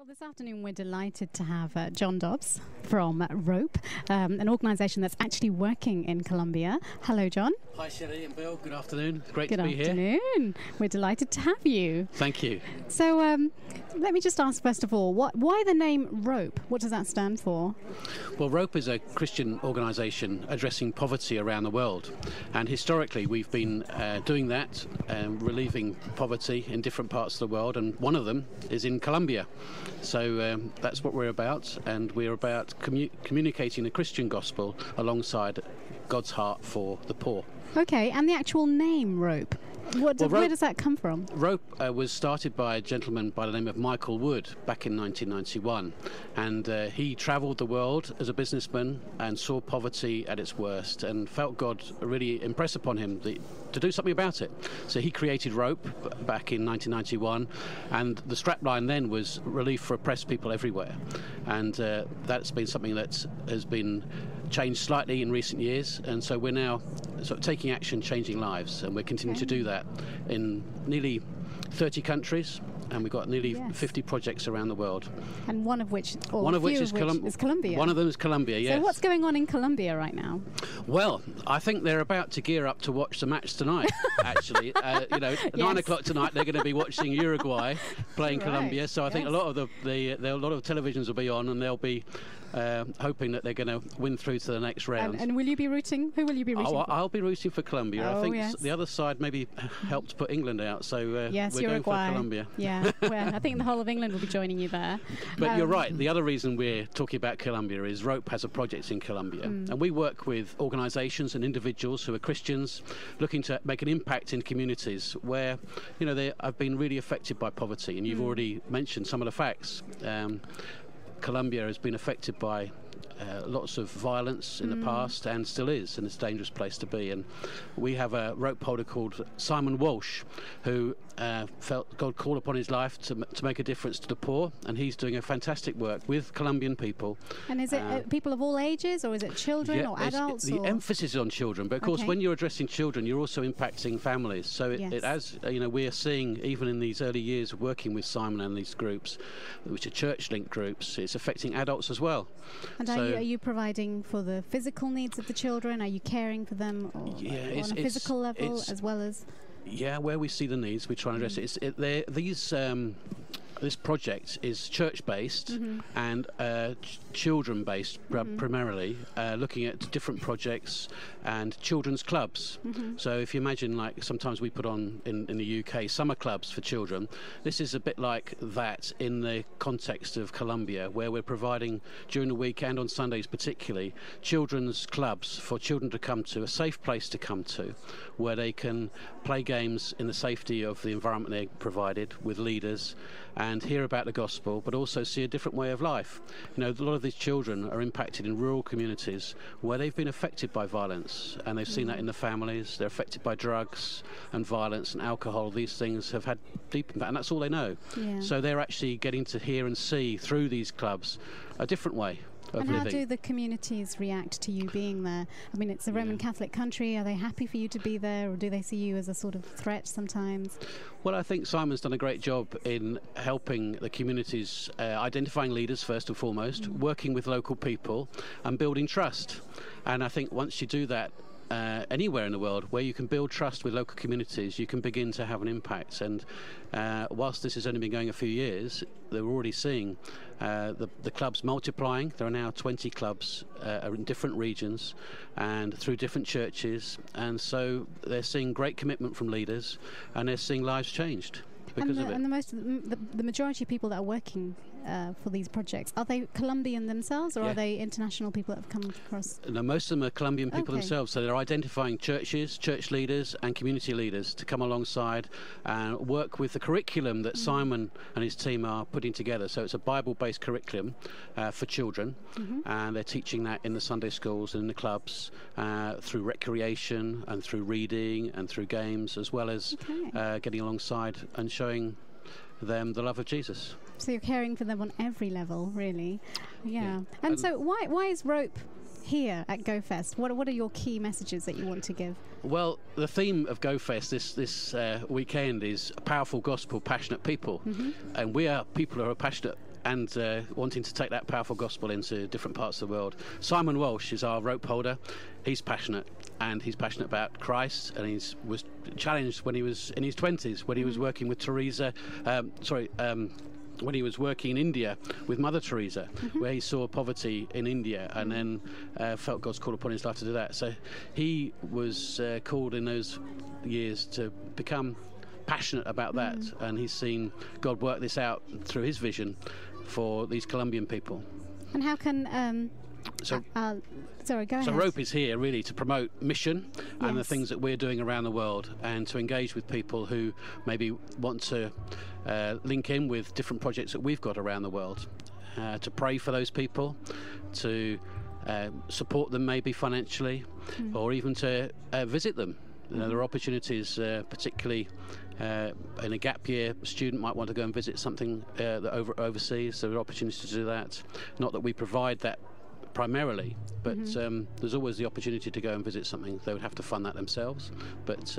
Well, this afternoon we're delighted to have Jon Dobbs from Rope, an organisation that's actually working in Colombia. Hello, Jon. Hi, Shelley and Bill. Good afternoon. Great to be here. Good afternoon. We're delighted to have you. Thank you. So let me just ask, first of all, why the name Rope? What does that stand for? Well, Rope is a Christian organisation addressing poverty around the world. And historically, we've been doing that, relieving poverty in different parts of the world. And one of them is in Colombia. So that's what we're about. And we're about communicating the Christian gospel alongside God's heart for the poor. Okay, and the actual name Rope? Where does that come from? Rope was started by a gentleman by the name of Michael Wood back in 1991, and he travelled the world as a businessman and saw poverty at its worst and felt God really impress upon him to do something about it. So he created Rope back in 1991, and the strapline then was relief for oppressed people everywhere, and that's been something that has been changed slightly in recent years, and so we're now sort of taking action, changing lives, and we're continuing to do that in nearly 30 countries, and we've got nearly 50 projects around the world. And one of which is Colombia. One of them is Colombia, yes. So what's going on in Colombia right now? Well, I think they're about to gear up to watch the match tonight, actually. 9 o'clock tonight they're going to be watching Uruguay playing Colombia, so I think a lot of a lot of televisions will be on, and they'll be hoping that they're going to win through to the next round. And will you be rooting? Who will you be rooting for? I'll be rooting for Colombia. I think the other side maybe helped put England out, so we're Uruguay. going for Colombia. Yeah, well, I think the whole of England will be joining you there. But you're right. The other reason we're talking about Colombia is Rope has a project in Colombia, and we work with organisations and individuals who are Christians looking to make an impact in communities where they have been really affected by poverty. And you've already mentioned some of the facts. Colombia has been affected by lots of violence in the past and still is, and it's a dangerous place to be. And we have a rope holder called Simon Walsh who felt God called upon his life to make a difference to the poor, and he's doing a fantastic work with Colombian people. And is it people of all ages, or is it children or adults? The emphasis is on children, but of course when you're addressing children you're also impacting families, so it as we are seeing even in these early years of working with Simon and these groups, which are church-linked groups, it's affecting adults as well. And are you providing for the physical needs of the children? Are you caring for them on a physical level as well as? Yeah, where we see the needs, we try and address it. This project is church-based and children-based primarily, looking at different projects and children's clubs. So if you imagine, like sometimes we put on in the UK summer clubs for children, this is a bit like that in the context of Colombia, where we're providing during the week and on Sundays particularly children's clubs for children to come to, a safe place to come to, where they can play games in the safety of the environment they're provided with leaders and hear about the gospel, but also see a different way of life. A lot of these children are impacted in rural communities where they've been affected by violence, and they've seen that in the families. They're affected by drugs and violence and alcohol. These things have had deep impact, and that's all they know. So they're actually getting to hear and see through these clubs a different way. And how do the communities react to you being there? I mean, it's a Roman Catholic country. Are they happy for you to be there, or do they see you as a sort of threat sometimes? Well, I think Simon's done a great job in helping the communities, identifying leaders first and foremost, working with local people and building trust. And I think once you do that, anywhere in the world where you can build trust with local communities, you can begin to have an impact. And whilst this has only been going a few years, they're already seeing the clubs multiplying. There are now 20 clubs in different regions and through different churches, and so they're seeing great commitment from leaders, and they're seeing lives changed because of it. And the majority of people that are working for these projects, are they Colombian themselves, or are they international people that have come across? No, most of them are Colombian people themselves, so they're identifying churches, church leaders and community leaders to come alongside and work with the curriculum that Simon and his team are putting together. So it's a Bible-based curriculum for children, and they're teaching that in the Sunday schools and in the clubs through recreation and through reading and through games, as well as getting alongside and showing them the love of Jesus. So you're caring for them on every level, really. And so why is Rope here at GOFest? What are your key messages that you want to give? Well, the theme of GOFest this weekend is powerful gospel, passionate people. And we are people who are passionate and wanting to take that powerful gospel into different parts of the world. Simon Walsh is our rope holder. He's passionate, and he's passionate about Christ, and he was challenged when he was in his 20s, when he was working with when he was working in India with Mother Teresa, where he saw poverty in India, and then felt God's call upon his life to do that. So he was called in those years to become passionate about that, and he's seen God work this out through his vision for these Colombian people. And how can sorry, go ahead. So Rope is here really to promote mission and the things that we're doing around the world, and to engage with people who maybe want to link in with different projects that we've got around the world, to pray for those people, to support them maybe financially, or even to visit them. You know, there are opportunities, particularly in a gap year, a student might want to go and visit something overseas. There are opportunities to do that. Not that we provide that primarily, but there's always the opportunity to go and visit something. They would have to fund that themselves, but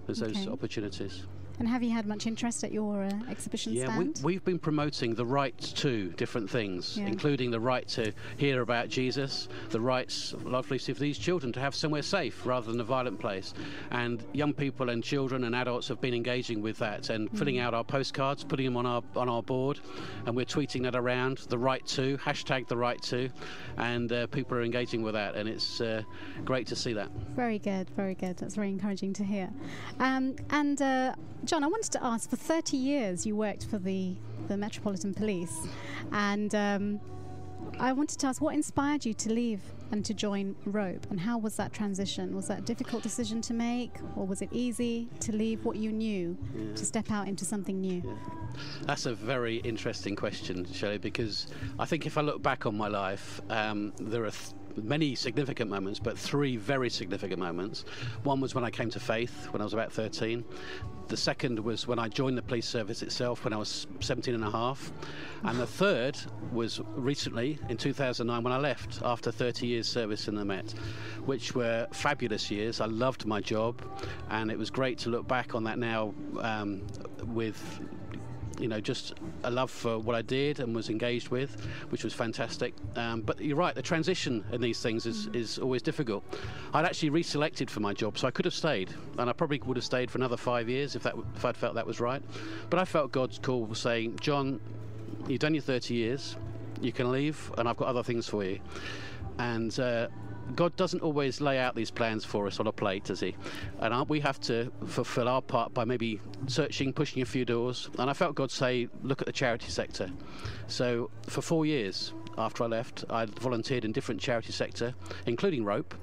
there's those opportunities. And have you had much interest at your exhibition stand? Yeah, we've been promoting the right to different things, including the right to hear about Jesus, the rights, obviously, for these children to have somewhere safe rather than a violent place. And young people and children and adults have been engaging with that and filling out our postcards, putting them on our board, and we're tweeting that around, the right to, hashtag the right to, and people are engaging with that, and it's great to see that. Very good, very good. That's very encouraging to hear. Jon, I wanted to ask, for 30 years you worked for the Metropolitan Police, and I wanted to ask, what inspired you to leave and to join Rope, and how was that transition? Was that a difficult decision to make, or was it easy to leave what you knew to step out into something new? That's a very interesting question, Shelley, because I think if I look back on my life, there are many significant moments, but three very significant moments. One was when I came to faith when I was about 13. The second was when I joined the police service itself when I was 17 and a half. And the third was recently in 2009 when I left after 30 years service in the Met, which were fabulous years. I loved my job, and it was great to look back on that now with just a love for what I did and was engaged with, which was fantastic. But you're right, the transition in these things is always difficult. I'd actually reselected for my job, so I could have stayed, and I probably would have stayed for another 5 years if I'd felt that was right. But I felt God's call was saying, Jon, you've done your 30 years, you can leave, and I've got other things for you. And God doesn't always lay out these plans for us on a plate, does he? And we have to fulfill our part by maybe searching, pushing a few doors. And I felt God say, look at the charity sector. So for 4 years after I left, I volunteered in different charity sector, including Rope.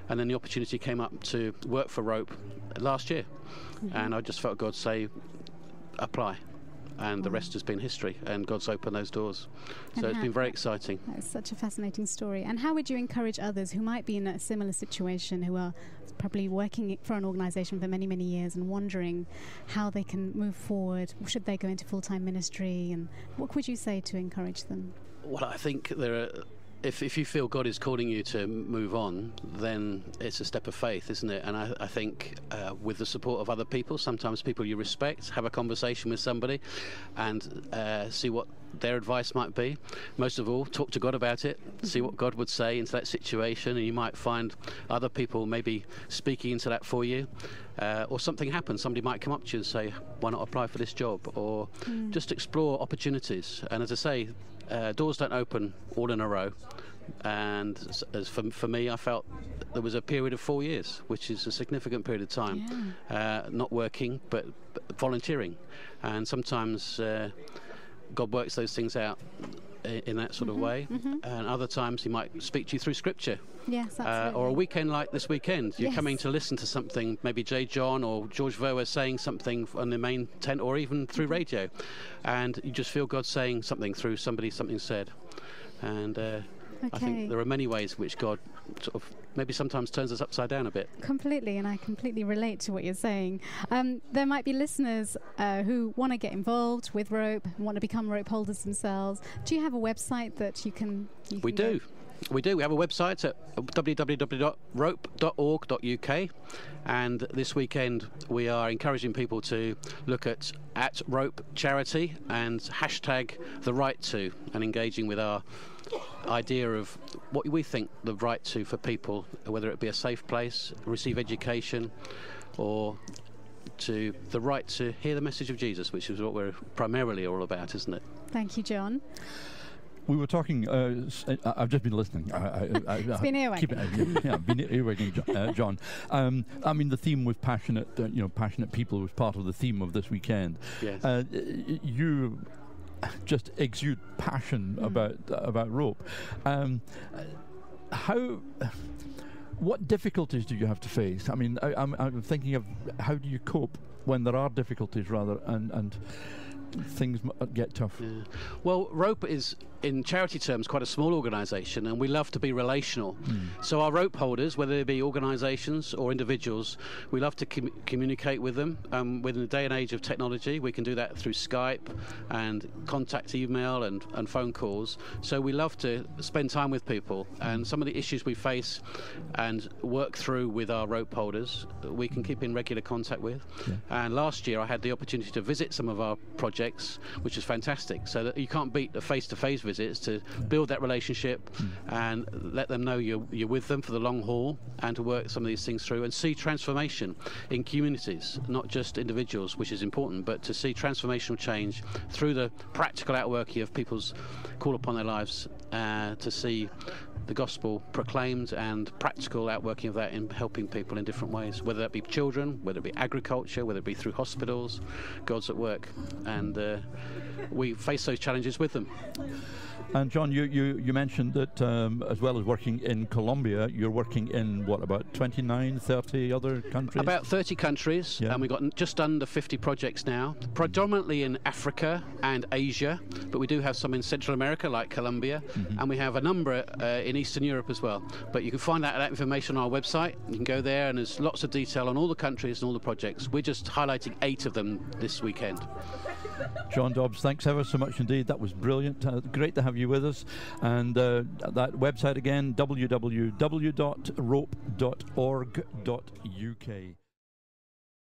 And then the opportunity came up to work for Rope last year. And I just felt God say, apply. And the rest has been history, and God's opened those doors. So it's been very exciting. That's such a fascinating story. And how would you encourage others who might be in a similar situation, who are probably working for an organisation for many, many years and wondering how they can move forward? Should they go into full-time ministry? And what would you say to encourage them? Well, I think if you feel God is calling you to move on, then it's a step of faith, isn't it? And I think with the support of other people, sometimes people you respect, have a conversation with somebody and see what their advice might be. Most of all, talk to God about it, see what God would say into that situation, and you might find other people maybe speaking into that for you. Or something happens, somebody might come up to you and say, why not apply for this job? Or just explore opportunities. And as I say, doors don't open all in a row, and as for me, I felt there was a period of 4 years, which is a significant period of time, not working but volunteering, and sometimes God works those things out in that sort of way, and other times he might speak to you through scripture. Yes, absolutely. Or a weekend like this weekend, you're coming to listen to something, maybe John or George Voer saying something on the main tent, or even through radio, and you just feel God saying something through something said. And I think there are many ways in which God sort of maybe sometimes turns us upside down a bit. Completely, and I completely relate to what you're saying. There might be listeners who want to get involved with Rope, want to become rope holders themselves. Do you have a website that you can We do. We do. We have a website at www.rope.org.uk, and this weekend we are encouraging people to look at Rope Charity and hashtag the right to, and engaging with our idea of what we think the right to for people, whether it be a safe place, receive education, or to the right to hear the message of Jesus, which is what we're primarily all about, isn't it? Thank you, Jon. We were talking. I've just been listening. It's been earwagging. Yeah, been earwagging, Jon. I mean, the theme was passionate. Passionate people was part of the theme of this weekend. Yes. You just exude passion about rope. What difficulties do you have to face? I mean, I'm thinking of how do you cope when there are difficulties, rather, and things get tough. Yeah. Well, Rope is, in charity terms, quite a small organisation, and we love to be relational. So our rope holders, whether they be organisations or individuals, we love to communicate with them. Within the day and age of technology, we can do that through Skype and contact email and phone calls. So we love to spend time with people, and some of the issues we face and work through with our rope holders, we can keep in regular contact with. Yeah. And last year I had the opportunity to visit some of our projects, which is fantastic. So that you can't beat the face-to-face visits, to build that relationship and let them know you're with them for the long haul, and to work some of these things through and see transformation in communities, not just individuals, which is important, but to see transformational change through the practical outworking of people's call upon their lives, to see the gospel proclaimed and practical outworking of that in helping people in different ways, whether that be children, whether it be agriculture, whether it be through hospitals. God's at work, and we face those challenges with them. And Jon, you mentioned that as well as working in Colombia, you're working in, what, about 29, 30 other countries? About 30 countries, and we've got just under 50 projects now, predominantly in Africa and Asia, but we do have some in Central America, like Colombia, and we have a number in Eastern Europe as well. But you can find out that information on our website. You can go there, and there's lots of detail on all the countries and all the projects. We're just highlighting 8 of them this weekend. Jon Dobbs, thanks ever so much indeed. That was brilliant. Great to have you with us. And that website again, www.rope.org.uk.